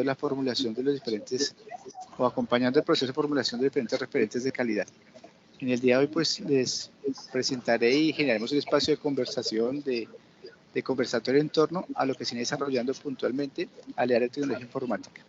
la formulación de los diferentes, o acompañando el proceso de formulación de diferentes referentes de calidad. En el día de hoy, pues, les presentaré y generaremos un espacio de conversación, de conversatorio en torno a lo que se viene desarrollando puntualmente al área de tecnología informática.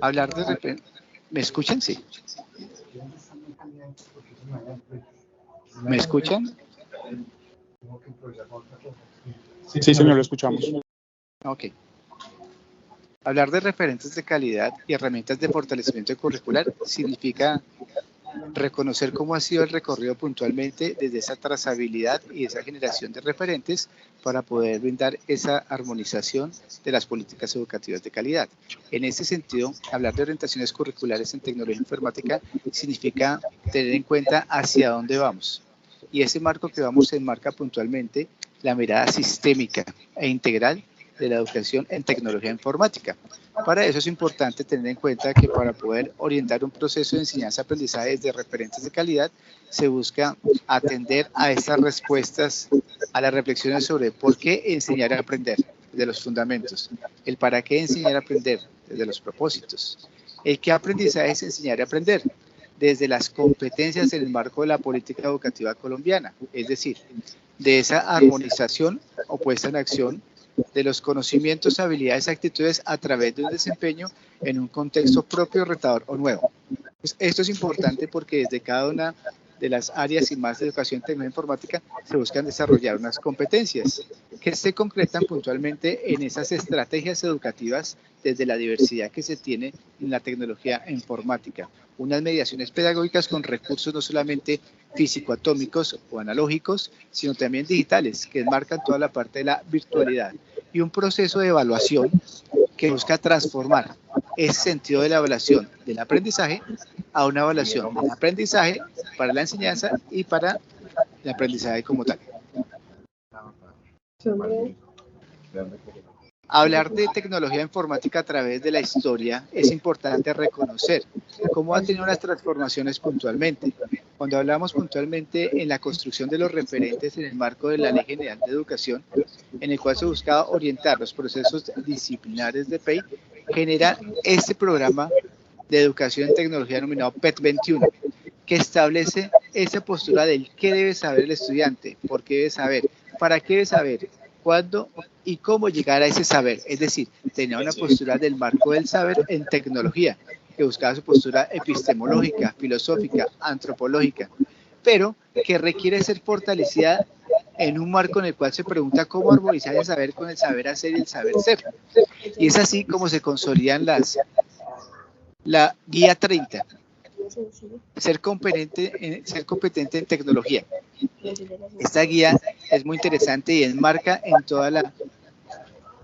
Hablar de repente. ¿Me escuchan? Sí. ¿Me escuchan? Sí, señor, lo escuchamos. Ok. Hablar de referentes de calidad y herramientas de fortalecimiento curricular significa reconocer cómo ha sido el recorrido puntualmente desde esa trazabilidad y esa generación de referentes para poder brindar esa armonización de las políticas educativas de calidad. En ese sentido, hablar de orientaciones curriculares en tecnología informática significa tener en cuenta hacia dónde vamos. Y ese marco que vamos se enmarca puntualmente la mirada sistémica e integral de la educación en tecnología informática. Para eso es importante tener en cuenta que para poder orientar un proceso de enseñanza-aprendizaje desde referentes de calidad, se busca atender a estas respuestas, a las reflexiones sobre por qué enseñar a aprender, desde los fundamentos, el para qué enseñar a aprender, desde los propósitos, el qué aprendizaje es enseñar a aprender, desde las competencias en el marco de la política educativa colombiana, es decir, de esa armonización o puesta en acción de los conocimientos, habilidades y actitudes a través de un desempeño en un contexto propio, retador o nuevo. Pues esto es importante porque desde cada una de las áreas y más de educación en tecnología informática se buscan desarrollar unas competencias que se concretan puntualmente en esas estrategias educativas desde la diversidad que se tiene en la tecnología informática. Unas mediaciones pedagógicas con recursos no solamente físico-atómicos o analógicos, sino también digitales, que enmarcan toda la parte de la virtualidad. Y un proceso de evaluación que busca transformar ese sentido de la evaluación del aprendizaje a una evaluación del aprendizaje para la enseñanza y para el aprendizaje como tal. Hablar de tecnología informática a través de la historia es importante reconocer cómo ha tenido unas transformaciones puntualmente. Cuando hablamos puntualmente en la construcción de los referentes en el marco de la Ley General de Educación, en el cual se buscaba orientar los procesos disciplinares de PEI, genera este programa de educación en tecnología denominado PET 21, que establece esa postura del qué debe saber el estudiante, por qué debe saber, para qué debe saber, cuándo y cómo llegar a ese saber. Es decir, tenía una postura del marco del saber en tecnología, que buscaba su postura epistemológica, filosófica, antropológica, pero que requiere ser fortalecida en un marco en el cual se pregunta cómo armonizar el saber con el saber hacer y el saber ser. Y es así como se consolidan la guía 30, ser competente en tecnología. Esta guía es muy interesante y enmarca en toda la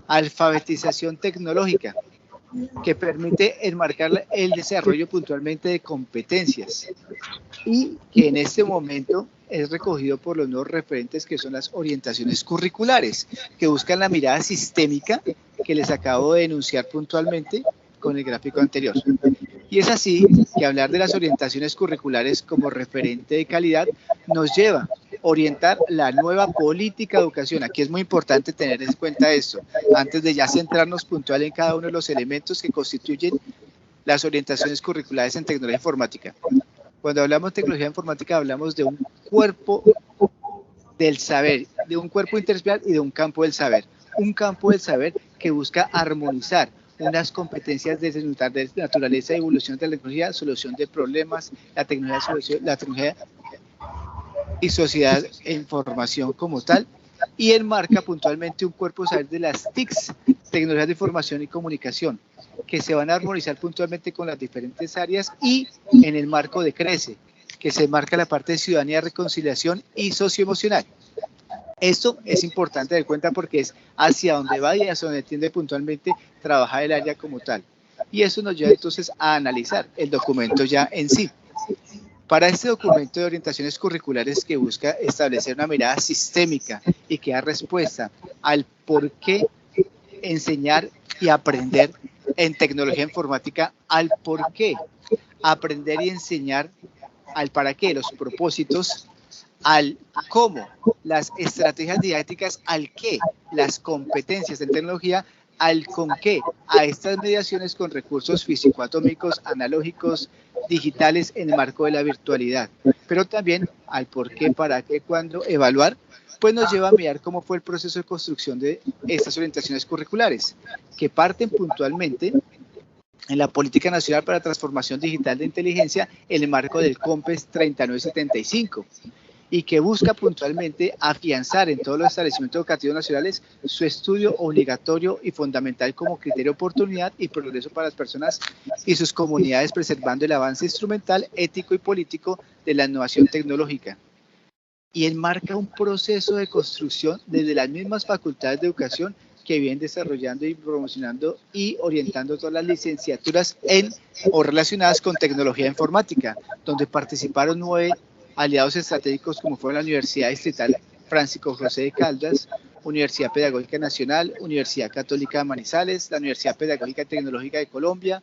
alfabetización tecnológica que permite enmarcar el desarrollo puntualmente de competencias y que en este momento es recogido por los nuevos referentes que son las orientaciones curriculares, que buscan la mirada sistémica que les acabo de enunciar puntualmente con el gráfico anterior. Y es así que hablar de las orientaciones curriculares como referente de calidad nos lleva a orientar la nueva política de educación. Aquí es muy importante tener en cuenta esto, antes de ya centrarnos puntual en cada uno de los elementos que constituyen las orientaciones curriculares en tecnología informática. Cuando hablamos de tecnología informática hablamos de un cuerpo del saber, de un cuerpo interdisciplinar y de un campo del saber. Un campo del saber que busca armonizar unas competencias de naturaleza y evolución de la tecnología, solución de problemas, la tecnología y sociedad e información como tal, y enmarca puntualmente un cuerpo de saber de las TICs, tecnologías de información y comunicación, que se van a armonizar puntualmente con las diferentes áreas y en el marco de CRECE, que se marca la parte de ciudadanía, reconciliación y socioemocional. Esto es importante tener en cuenta porque es hacia donde va y hacia donde tiende puntualmente trabajar el área como tal. Y eso nos lleva entonces a analizar el documento ya en sí. Para este documento de orientaciones curriculares que busca establecer una mirada sistémica y que da respuesta al por qué enseñar y aprender en tecnología informática al por qué, aprender y enseñar al para qué, los propósitos, al cómo, las estrategias didácticas, al qué, las competencias en tecnología, al con qué, a estas mediaciones con recursos físico-atómicos, analógicos, digitales en el marco de la virtualidad, pero también al por qué, para qué, cuándo, evaluar, pues nos lleva a mirar cómo fue el proceso de construcción de estas orientaciones curriculares, que parten puntualmente en la Política Nacional para la Transformación Digital de Inteligencia en el marco del COMPES 3975 y que busca puntualmente afianzar en todos los establecimientos educativos nacionales su estudio obligatorio y fundamental como criterio de oportunidad y progreso para las personas y sus comunidades, preservando el avance instrumental, ético y político de la innovación tecnológica. Y enmarca un proceso de construcción desde las mismas facultades de educación que vienen desarrollando y promocionando y orientando todas las licenciaturas en o relacionadas con tecnología informática, donde participaron 9 aliados estratégicos como fueron la Universidad Distrital Francisco José de Caldas, Universidad Pedagógica Nacional, Universidad Católica de Manizales, la Universidad Pedagógica y Tecnológica de Colombia,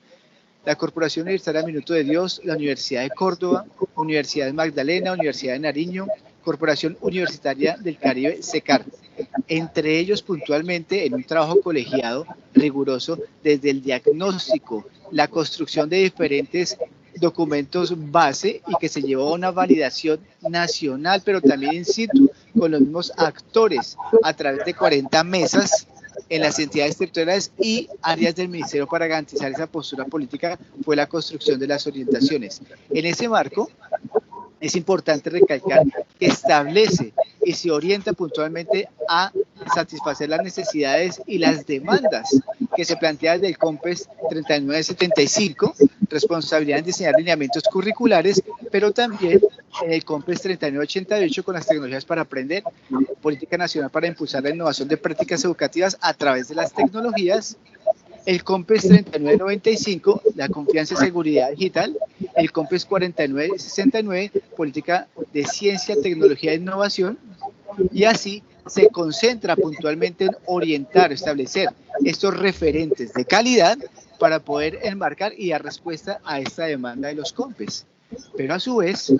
la Corporación Universitaria Minuto de Dios, la Universidad de Córdoba, Universidad de Magdalena, Universidad de Nariño, Corporación Universitaria del Caribe, SECAR. Entre ellos puntualmente en un trabajo colegiado riguroso desde el diagnóstico, la construcción de diferentes documentos base y que se llevó a una validación nacional, pero también in situ, con los mismos actores a través de 40 mesas en las entidades territoriales y áreas del Ministerio para garantizar esa postura política, fue la construcción de las orientaciones. En ese marco, es importante recalcar que establece y se orienta puntualmente a satisfacer las necesidades y las demandas que se plantean desde el COMPES 3975, responsabilidad en diseñar lineamientos curriculares, pero también en el COMPES 3988 con las tecnologías para aprender, política nacional para impulsar la innovación de prácticas educativas a través de las tecnologías, el COMPES 3995, la confianza y seguridad digital, el COMPES 4969, política de ciencia, tecnología e innovación, y así se concentra puntualmente en orientar, establecer estos referentes de calidad para poder enmarcar y dar respuesta a esta demanda de los COMPES. Pero a su vez,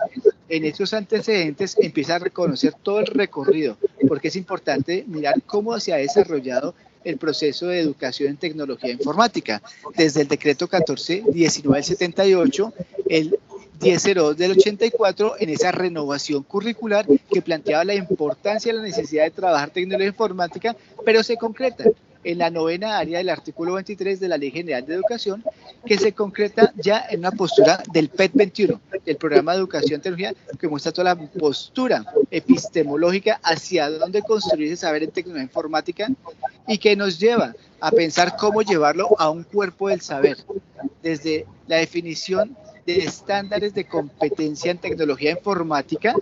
en estos antecedentes empieza a reconocer todo el recorrido, porque es importante mirar cómo se ha desarrollado el proceso de educación en tecnología informática, desde el decreto 1419 del 78, el 1002 del 84, en esa renovación curricular que planteaba la importancia y la necesidad de trabajar tecnología informática, pero se concreta en la novena área del artículo 23 de la Ley General de Educación, que se concreta ya en una postura del PET 21, del Programa de Educación y Tecnología, que muestra toda la postura epistemológica hacia dónde construir ese saber en tecnología informática y que nos lleva a pensar cómo llevarlo a un cuerpo del saber, desde la definición de estándares de competencia en tecnología informática,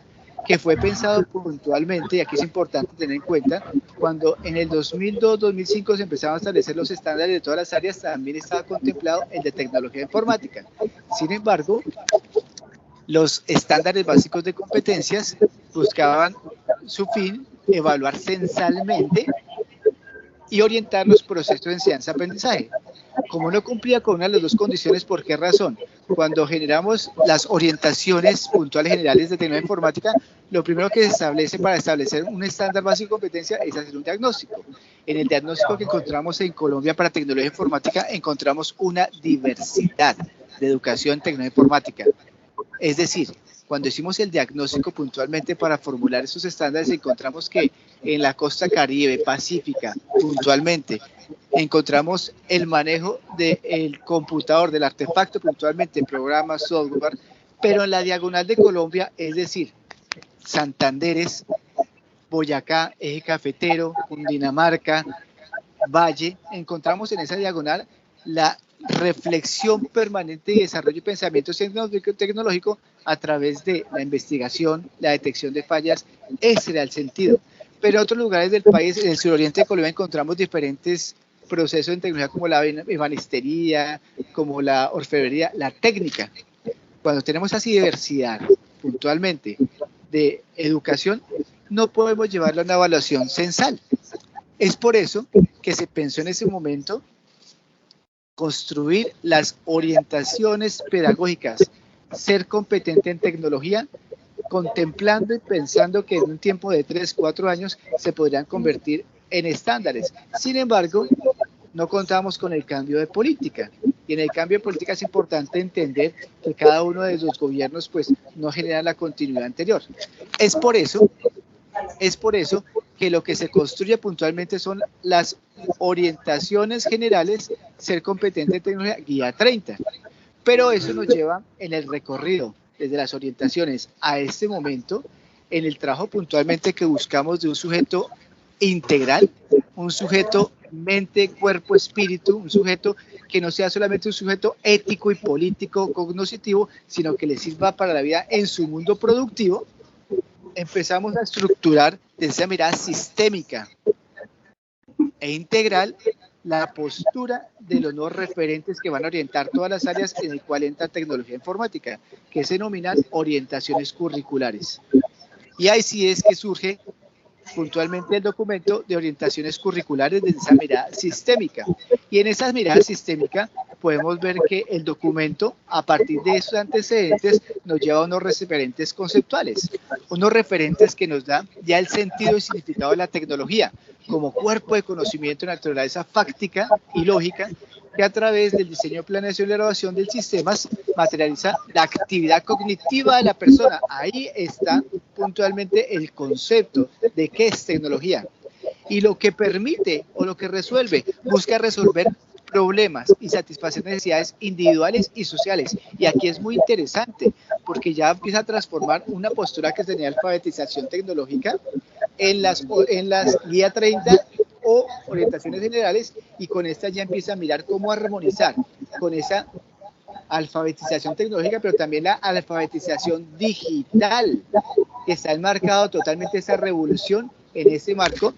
que fue pensado puntualmente, y aquí es importante tener en cuenta, cuando en el 2002-2005 se empezaron a establecer los estándares de todas las áreas, también estaba contemplado el de tecnología informática. Sin embargo, los estándares básicos de competencias buscaban su fin, evaluar censalmente y orientar los procesos de enseñanza-aprendizaje. Como no cumplía con una de las dos condiciones, ¿por qué razón? Cuando generamos las orientaciones puntuales generales de tecnología informática, lo primero que se establece para establecer un estándar básico de competencia es hacer un diagnóstico. En el diagnóstico que encontramos en Colombia para tecnología informática, encontramos una diversidad de educación en tecnología informática. Es decir, cuando hicimos el diagnóstico puntualmente para formular esos estándares, encontramos que en la costa caribe, pacífica, puntualmente, encontramos el manejo del computador, del artefacto, puntualmente, programas, software, pero en la diagonal de Colombia, es decir, Santanderes, Boyacá, Eje Cafetero, Cundinamarca, Valle, encontramos en esa diagonal la reflexión permanente y desarrollo y pensamiento tecnológico a través de la investigación, la detección de fallas. Ese era el sentido. Pero en otros lugares del país, en el suroriente de Colombia, encontramos diferentes procesos en tecnología como la ebanistería, como la orfebrería, la técnica. Cuando tenemos así diversidad puntualmente de educación, no podemos llevarla a una evaluación censal. Es por eso que se pensó en ese momento construir las orientaciones pedagógicas, ser competente en tecnología, contemplando y pensando que en un tiempo de 3, 4 años se podrían convertir en estándares. Sin embargo, no contamos con el cambio de política. Y en el cambio de política es importante entender que cada uno de los gobiernos pues, no genera la continuidad anterior. Es por eso que lo que se construye puntualmente son las orientaciones generales, ser competente en tecnología, guía 30. Pero eso nos lleva en el recorrido, desde las orientaciones a este momento, en el trabajo puntualmente que buscamos de un sujeto integral, un sujeto mente, cuerpo, espíritu, un sujeto que no sea solamente un sujeto ético y político, cognoscitivo, sino que le sirva para la vida en su mundo productivo. Empezamos a estructurar desde esa mirada sistémica e integral la postura de los nuevos referentes que van a orientar todas las áreas en el cual entra tecnología informática, que se denominan orientaciones curriculares. Y ahí sí es que surge puntualmente el documento de orientaciones curriculares desde esa mirada sistémica. Y en esa mirada sistémica podemos ver que el documento, a partir de esos antecedentes, nos lleva a unos referentes conceptuales, unos referentes que nos dan ya el sentido y significado de la tecnología, como cuerpo de conocimiento de naturaleza fáctica y lógica, que a través del diseño, planeación y elaboración del sistema materializa la actividad cognitiva de la persona. Ahí está puntualmente el concepto de qué es tecnología. Y lo que permite o lo que resuelve, busca resolver problemas y satisfacer necesidades individuales y sociales. Y aquí es muy interesante porque ya empieza a transformar una postura que tenía alfabetización tecnológica en las guía 30 o orientaciones generales, y con esta ya empieza a mirar cómo armonizar con esa alfabetización tecnológica, pero también la alfabetización digital, que está enmarcado totalmente esa revolución en ese marco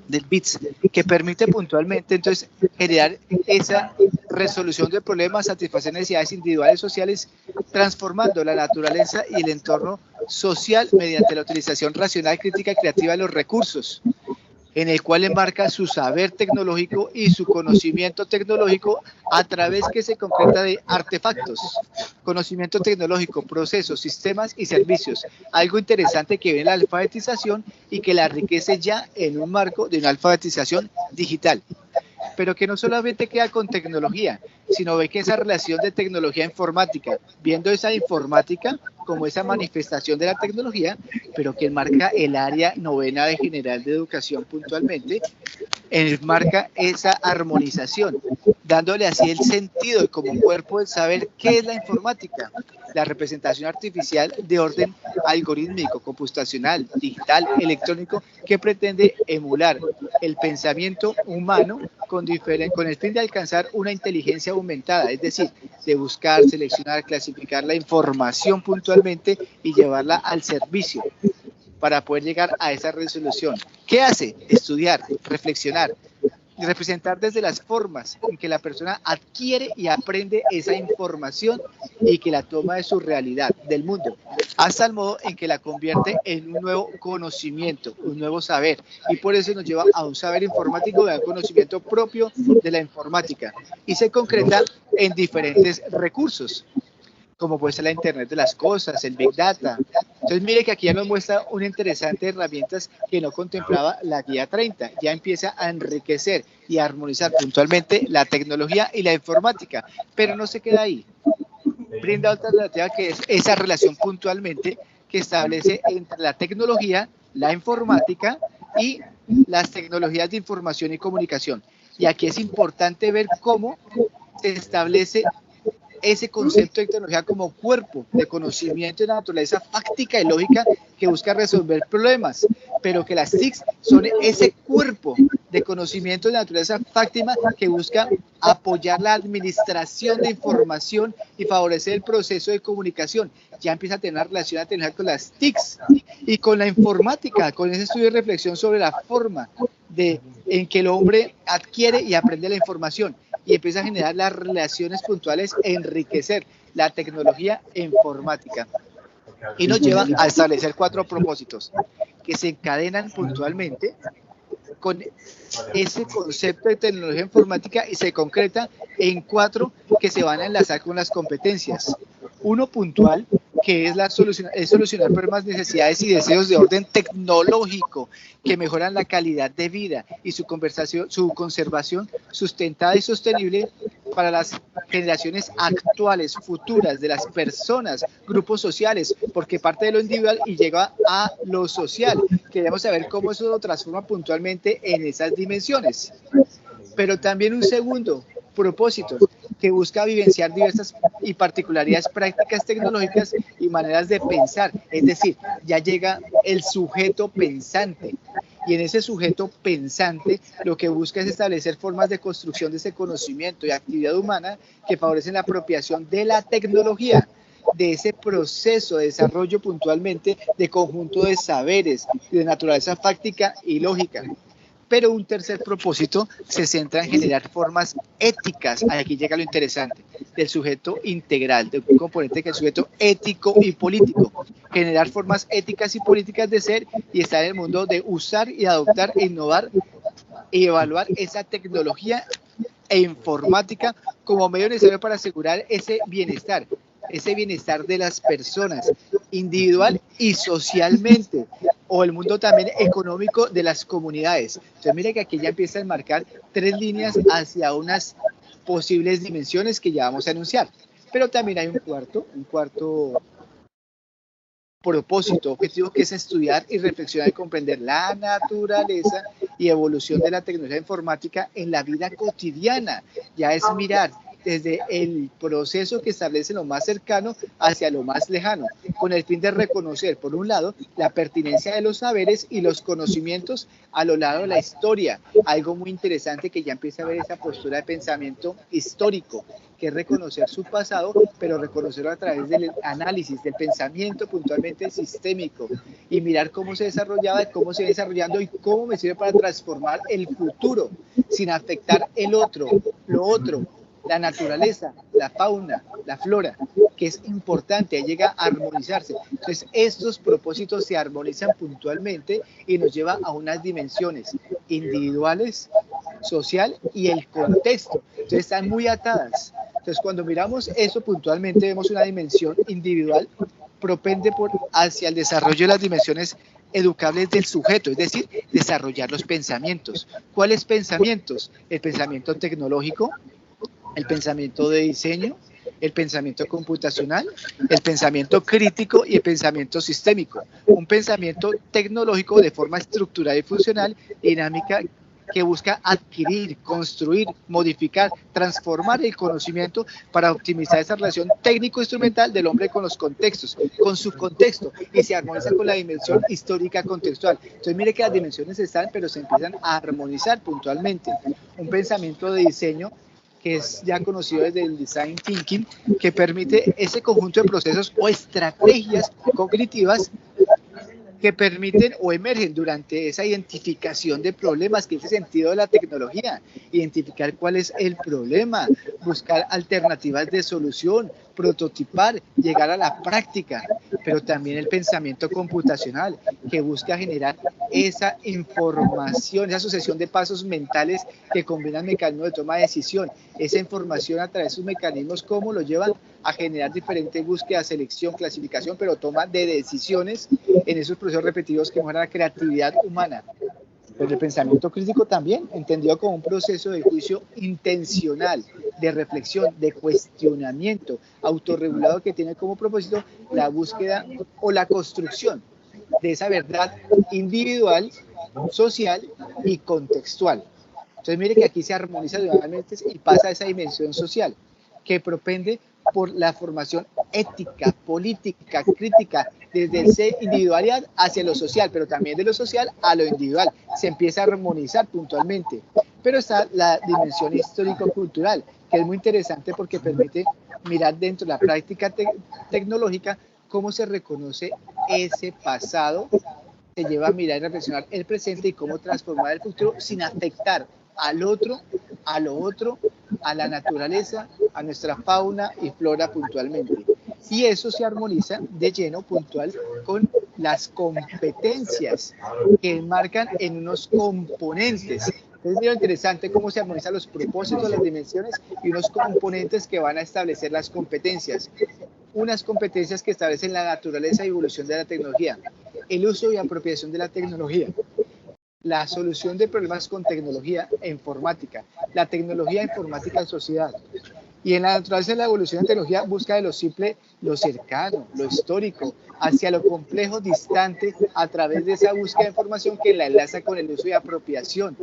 del BITS, que permite puntualmente entonces generar esa resolución de problemas, satisfacer necesidades individuales sociales, transformando la naturaleza y el entorno social mediante la utilización racional, crítica y creativa de los recursos, en el cual embarca su saber tecnológico y su conocimiento tecnológico a través que se concreta de artefactos, conocimiento tecnológico, procesos, sistemas y servicios. Algo interesante que viene la alfabetización y que la enriquece ya en un marco de una alfabetización digital. Pero que no solamente queda con tecnología, sino ve que esa relación de tecnología informática, viendo esa informática como esa manifestación de la tecnología, pero que enmarca el área novena de general de educación puntualmente, enmarca esa armonización, dándole así el sentido como cuerpo del saber qué es la informática, la representación artificial de orden algorítmico, computacional, digital, electrónico, que pretende emular el pensamiento humano con el fin de alcanzar una inteligencia aumentada, es decir, de buscar, seleccionar, clasificar la información puntualmente y llevarla al servicio para poder llegar a esa resolución. ¿Qué hace? Estudiar, reflexionar, y representar desde las formas en que la persona adquiere y aprende esa información y que la toma de su realidad, del mundo, hasta el modo en que la convierte en un nuevo conocimiento, un nuevo saber, y por eso nos lleva a un saber informático, de un conocimiento propio de la informática, y se concreta en diferentes recursos, como puede ser la Internet de las cosas, el Big Data. Entonces mire que aquí ya nos muestra una interesante herramientas que no contemplaba la guía 30. Ya empieza a enriquecer y a armonizar puntualmente la tecnología y la informática, pero no se queda ahí. Brinda otra alternativa que es esa relación puntualmente que establece entre la tecnología, la informática y las tecnologías de información y comunicación. Y aquí es importante ver cómo se establece ese concepto de tecnología como cuerpo de conocimiento de naturaleza fáctica y lógica que busca resolver problemas, pero que las TICs son ese cuerpo de conocimiento de naturaleza fáctica que busca apoyar la administración de información y favorecer el proceso de comunicación. Ya empieza a tener una relación a tener con las TICs y con la informática, con ese estudio y reflexión sobre la forma en que el hombre adquiere y aprende la información, y empieza a generar las relaciones puntuales, enriquecer la tecnología informática. Y nos lleva a establecer 4 propósitos que se encadenan puntualmente con ese concepto de tecnología informática y se concreta en 4 que se van a enlazar con las competencias. Uno puntual, que es solucionar problemas, necesidades y deseos de orden tecnológico que mejoran la calidad de vida y su conservación sustentada y sostenible para las generaciones actuales, futuras, de las personas, grupos sociales, porque parte de lo individual y llega a lo social. Queremos saber cómo eso lo transforma puntualmente en esas dimensiones. Pero también un segundo propósito que busca vivenciar diversas y particularidades prácticas tecnológicas y maneras de pensar, es decir, ya llega el sujeto pensante. Y en ese sujeto pensante lo que busca es establecer formas de construcción de ese conocimiento y actividad humana que favorecen la apropiación de la tecnología, de ese proceso de desarrollo puntualmente de conjunto de saberes de naturaleza fáctica y lógica. Pero un tercer propósito se centra en generar formas éticas, aquí llega lo interesante, del sujeto integral, de un componente que es el sujeto ético y político, generar formas éticas y políticas de ser y estar en el mundo de usar y adoptar, e innovar y evaluar esa tecnología e informática como medio necesario para asegurar ese bienestar de las personas, individual y socialmente, o el mundo también económico de las comunidades. Entonces mire que aquí ya empieza a enmarcar 3 líneas hacia unas posibles dimensiones que ya vamos a anunciar. Pero también hay un cuarto propósito, objetivo, que es estudiar y reflexionar y comprender la naturaleza y evolución de la tecnología informática en la vida cotidiana. Ya es mirar desde el proceso que establece lo más cercano hacia lo más lejano, con el fin de reconocer, por un lado, la pertinencia de los saberes y los conocimientos a lo largo de la historia. Algo muy interesante que ya empieza a ver esa postura de pensamiento histórico, que es reconocer su pasado, pero reconocerlo a través del análisis, del pensamiento puntualmente sistémico, y mirar cómo se desarrollaba, cómo se va desarrollando y cómo me sirve para transformar el futuro, sin afectar el otro, lo otro, la naturaleza, la fauna, la flora, que es importante, llega a armonizarse. Entonces, estos propósitos se armonizan puntualmente y nos lleva a unas dimensiones individuales, social y el contexto. Entonces, están muy atadas. Entonces, cuando miramos eso puntualmente, vemos una dimensión individual propende hacia el desarrollo de las dimensiones educables del sujeto, es decir, desarrollar los pensamientos. ¿Cuáles pensamientos? El pensamiento tecnológico, el pensamiento de diseño, el pensamiento computacional, el pensamiento crítico y el pensamiento sistémico. Un pensamiento tecnológico de forma estructural y funcional, dinámica, que busca adquirir, construir, modificar, transformar el conocimiento para optimizar esa relación técnico-instrumental del hombre con los contextos, con su contexto, y se armoniza con la dimensión histórica contextual. Entonces mire que las dimensiones están, pero se empiezan a armonizar puntualmente. Un pensamiento de diseño que es ya conocido desde el design thinking, que permite ese conjunto de procesos o estrategias cognitivas que permiten o emergen durante esa identificación de problemas, que es el sentido de la tecnología, identificar cuál es el problema, buscar alternativas de solución, prototipar, llegar a la práctica, pero también el pensamiento computacional, que busca generar esa información, esa sucesión de pasos mentales que combinan mecanismos de toma de decisión, esa información a través de sus mecanismos, cómo lo llevan a generar diferentes búsquedas, selección, clasificación, pero toma de decisiones en esos procesos repetitivos que mejoran la creatividad humana. Pero el pensamiento crítico también, entendido como un proceso de juicio intencional, de reflexión, de cuestionamiento, autorregulado, que tiene como propósito la búsqueda o la construcción de esa verdad individual, social y contextual. Entonces mire que aquí se armoniza nuevamente y pasa a esa dimensión social, que propende por la formación ética, política, crítica, desde el individualidad hacia lo social, pero también de lo social a lo individual. Se empieza a armonizar puntualmente. Pero está la dimensión histórico-cultural, que es muy interesante porque permite mirar dentro de la práctica tecnológica cómo se reconoce ese pasado, se lleva a mirar y reflexionar el presente y cómo transformar el futuro sin afectar al otro, a lo otro, a la naturaleza, a nuestra fauna y flora puntualmente. Y eso se armoniza de lleno puntual con las competencias que enmarcan en unos componentes. Es muy interesante cómo se armonizan los propósitos, las dimensiones y unos componentes que van a establecer las competencias. Unas competencias que establecen la naturaleza y evolución de la tecnología, el uso y apropiación de la tecnología, la solución de problemas con tecnología e informática, la tecnología informática en sociedad. Y en la naturaleza de la evolución de la tecnología busca de lo simple, lo cercano, lo histórico, hacia lo complejo, distante, a través de esa búsqueda de información que la enlaza con el uso y apropiación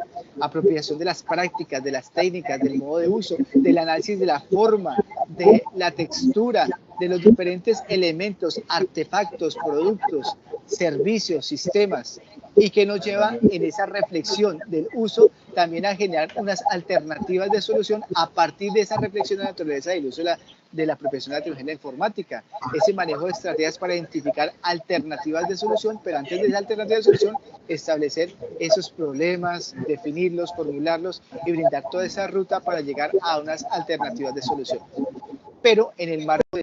de las prácticas, de las técnicas, del modo de uso, del análisis de la forma, de la textura, de los diferentes elementos, artefactos, productos, servicios, sistemas, y que nos lleva en esa reflexión del uso también a generar unas alternativas de solución a partir de esa reflexión de la naturaleza del uso de la apropiación de la tecnología informática, ese manejo de estrategias para identificar alternativas de solución, pero antes de esa alternativa de solución, establecer esos problemas, definirlos, formularlos y brindar toda esa ruta para llegar a unas alternativas de solución. Pero en el marco de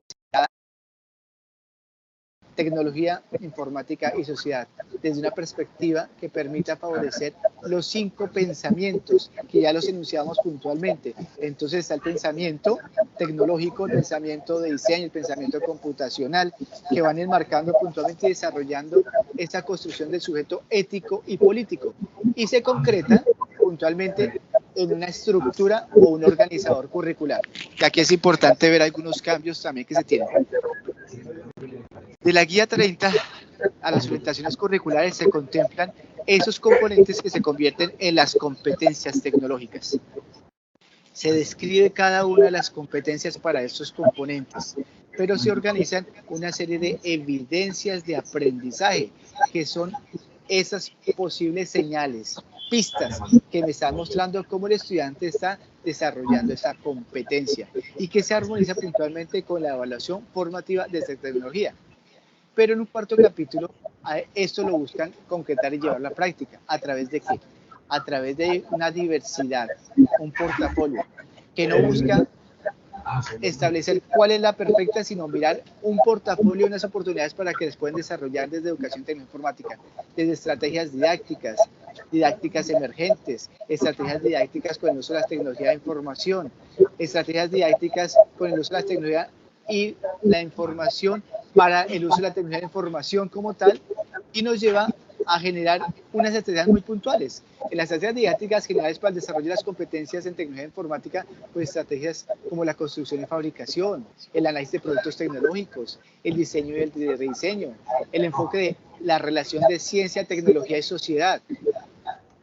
tecnología, informática y sociedad, desde una perspectiva que permita favorecer los 5 pensamientos que ya los enunciamos puntualmente. Entonces está el pensamiento tecnológico, el pensamiento de diseño, el pensamiento computacional, que van enmarcando puntualmente y desarrollando esa construcción del sujeto ético y político. Y se concreta puntualmente en una estructura o un organizador curricular. Y aquí es importante ver algunos cambios también que se tienen. De la guía 30 a las orientaciones curriculares se contemplan esos componentes que se convierten en las competencias tecnológicas. Se describe cada una de las competencias para estos componentes, pero se organizan una serie de evidencias de aprendizaje, que son esas posibles señales, pistas que me están mostrando cómo el estudiante está desarrollando esa competencia y que se armoniza puntualmente con la evaluación formativa de esta tecnología. Pero en un cuarto capítulo, esto lo buscan concretar y llevar a la práctica. ¿A través de qué? A través de una diversidad, un portafolio, que no busca establecer cuál es la perfecta, sino mirar un portafolio, unas oportunidades para que les puedan desarrollar desde educación tecnoinformática, desde estrategias didácticas, didácticas emergentes, estrategias didácticas con el uso de las tecnologías de información, estrategias didácticas con el uso de la tecnología y la información para el uso de la tecnología de información como tal, y nos lleva a generar unas estrategias muy puntuales. En las estrategias didácticas generales para el desarrollo de las competencias en tecnología informática, pues estrategias como la construcción y fabricación, el análisis de productos tecnológicos, el diseño y el rediseño, el enfoque de la relación de ciencia, tecnología y sociedad,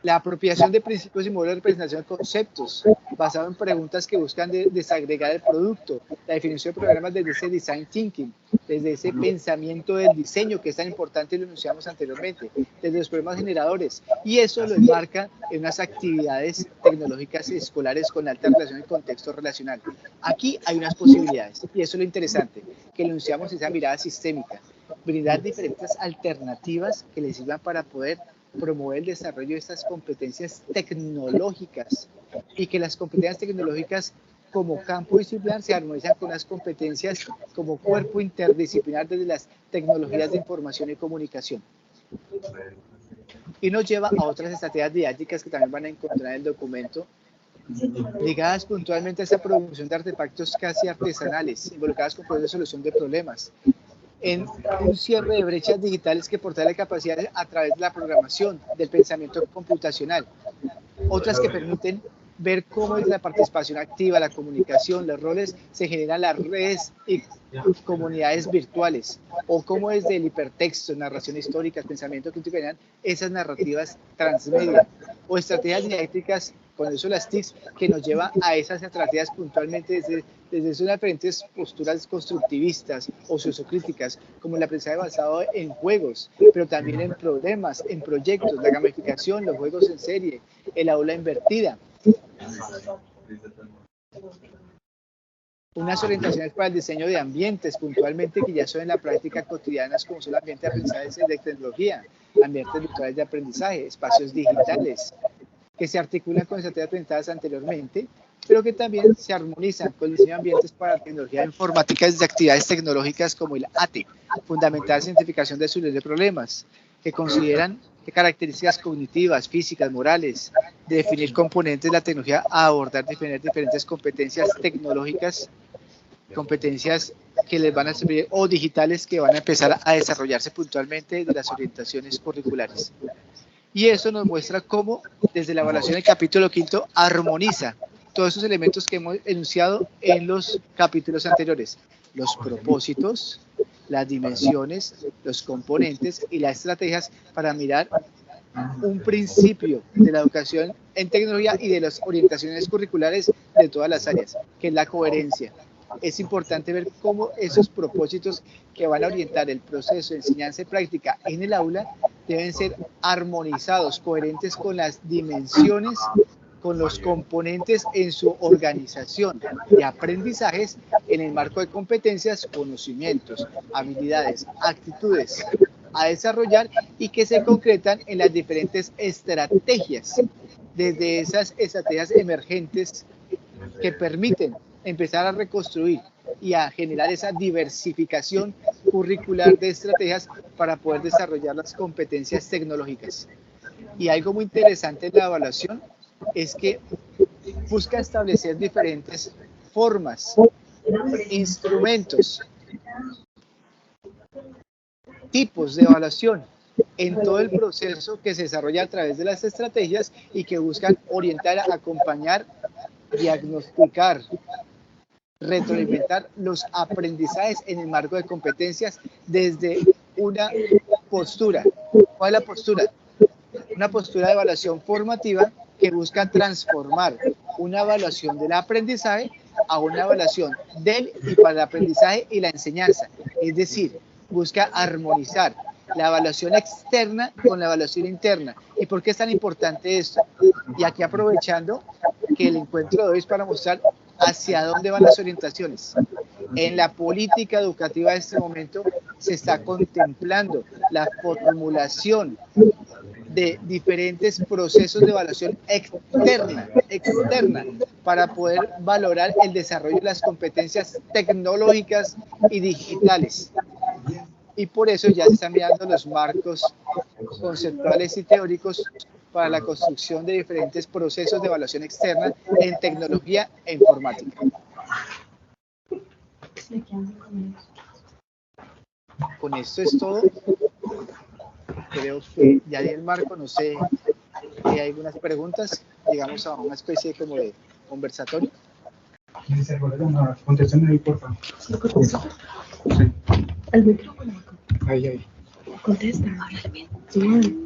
la apropiación de principios y modelos de representación de conceptos, basado en preguntas que buscan desagregar el producto, la definición de programas desde ese design thinking, desde ese pensamiento del diseño que es tan importante y lo enunciamos anteriormente, desde los problemas generadores, y eso lo enmarca en unas actividades tecnológicas escolares con alta relación y contexto relacional. Aquí hay unas posibilidades, y eso es lo interesante, que lo enunciamos esa mirada sistémica, brindar diferentes alternativas que les sirvan para poder promover el desarrollo de estas competencias tecnológicas y que las competencias tecnológicas como campo disciplinar se armonizan con las competencias como cuerpo interdisciplinar desde las tecnologías de información y comunicación. Y nos lleva a otras estrategias didácticas que también van a encontrar en el documento, ligadas puntualmente a esa producción de artefactos casi artesanales, involucradas con procesos de solución de problemas, en un cierre de brechas digitales que fortalece capacidades a través de la programación, del pensamiento computacional. Otras que permiten ver cómo es la participación activa, la comunicación, los roles, se generan las redes y comunidades virtuales, o cómo desde el hipertexto, narración histórica, pensamiento crítico, esas narrativas transmedia, o estrategias didácticas con el uso de las TICs que nos lleva a esas estrategias puntualmente desde sus diferentes posturas constructivistas o sociocríticas, como el aprendizaje basado en juegos, pero también en problemas, en proyectos, la gamificación, los juegos en serie, el aula invertida. Unas orientaciones para el diseño de ambientes puntualmente que ya son en la práctica cotidianas, como son el ambiente de aprendizaje de tecnología, ambientes virtuales de aprendizaje, espacios digitales, que se articulan con estrategias presentadas anteriormente, pero que también se armonizan con el diseño de ambientes para tecnología informática desde actividades tecnológicas como el ATE, fundamental identificación de soluciones de problemas, que consideran qué características cognitivas, físicas, morales, de definir componentes de la tecnología a abordar diferentes competencias tecnológicas, competencias que les van a servir o digitales que van a empezar a desarrollarse puntualmente de las orientaciones curriculares. Y eso nos muestra cómo desde la evaluación del capítulo 5 armoniza todos esos elementos que hemos enunciado en los capítulos anteriores, los propósitos, las dimensiones, los componentes y las estrategias para mirar un principio de la educación en tecnología y de las orientaciones curriculares de todas las áreas, que es la coherencia. Es importante ver cómo esos propósitos que van a orientar el proceso de enseñanza y práctica en el aula deben ser armonizados, coherentes con las dimensiones, con los componentes en su organización de aprendizajes en el marco de competencias, conocimientos, habilidades, actitudes a desarrollar y que se concretan en las diferentes estrategias, desde esas estrategias emergentes que permiten empezar a reconstruir y a generar esa diversificación curricular de estrategias para poder desarrollar las competencias tecnológicas. Y algo muy interesante en la evaluación es que busca establecer diferentes formas, instrumentos, tipos de evaluación en todo el proceso que se desarrolla a través de las estrategias y que buscan orientar, acompañar, diagnosticar, retroalimentar los aprendizajes en el marco de competencias desde una postura. ¿Cuál es la postura? Una postura de evaluación formativa que busca transformar una evaluación del aprendizaje a una evaluación del y para el aprendizaje y la enseñanza. Es decir, busca armonizar la evaluación externa con la evaluación interna. ¿Y por qué es tan importante esto? Y aquí aprovechando que el encuentro de hoy es para mostrar hacia dónde van las orientaciones. En la política educativa de este momento se está contemplando la formulación de diferentes procesos de evaluación externa para poder valorar el desarrollo de las competencias tecnológicas y digitales. Y por eso ya se están mirando los marcos conceptuales y teóricos para la construcción de diferentes procesos de evaluación externa en tecnología e informática. Con esto es todo. Creo que ya di el marco, no sé si hay algunas preguntas. Llegamos a una especie como de conversatorio. Contesten ahí, por favor. El micrófono. Ahí. Contesta. Sí.